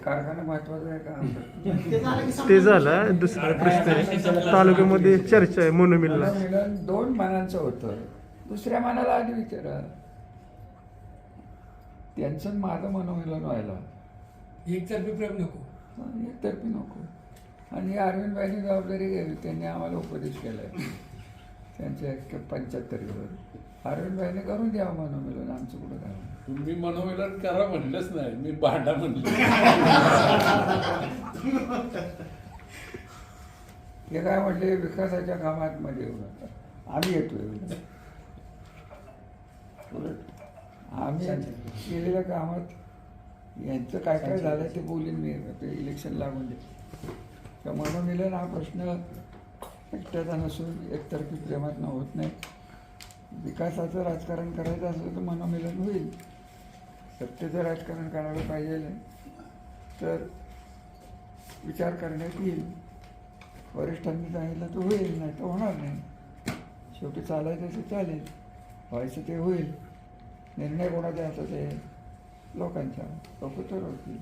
कारखाना महत्वाचा आहे का? ते झालं. दुसरा प्रश्न आहे, तालुक्यामध्ये चर्चा आहे मनोमिलला. मनोमिलन दोन मानांचं होतं, दुसऱ्या मानाला आधी विचारा. त्यांचं आणि माझं मनोमिलन व्हायला एकतर्फी प्रेम नको. एकतर्फी नको. आणि अरविंदबाईंनी जबाबदारी घ्यावी, त्यांनी आम्हाला उपदेश केलाय त्यांच्या 75वर. अरविंदबाईंनी करून द्यावं मनोमिलन, आमचं कुठं काय. तुम्ही मनोमिलन करा म्हणलंच नाही, मी भांडा म्हणलं. हे काय म्हटले, विकासाच्या कामात मध्ये येऊ नका, आम्ही येतोय. आम्ही केलेल्या कामात यांचं काय काय झालं ते बोलीन मी, ते इलेक्शन लागून दे. तर मनोमिलन हा प्रश्न एकट्याचा नसून एकतर्फी प्रेमातनं होत नाही. विकासाचं राजकारण करायचं असलं तर मनोमिलन होईल. सत्तेचं राजकारण करायला पाहिजे तर विचार करण्यात येईल. वरिष्ठांनी सांगितलं तर होईल, नाही तर होणार नाही. शेवटी चालायचं ते चालेल, व्हायचं ते होईल. निर्णय कोणाचा असं ते लोकांच्या, लोक ठरवतील.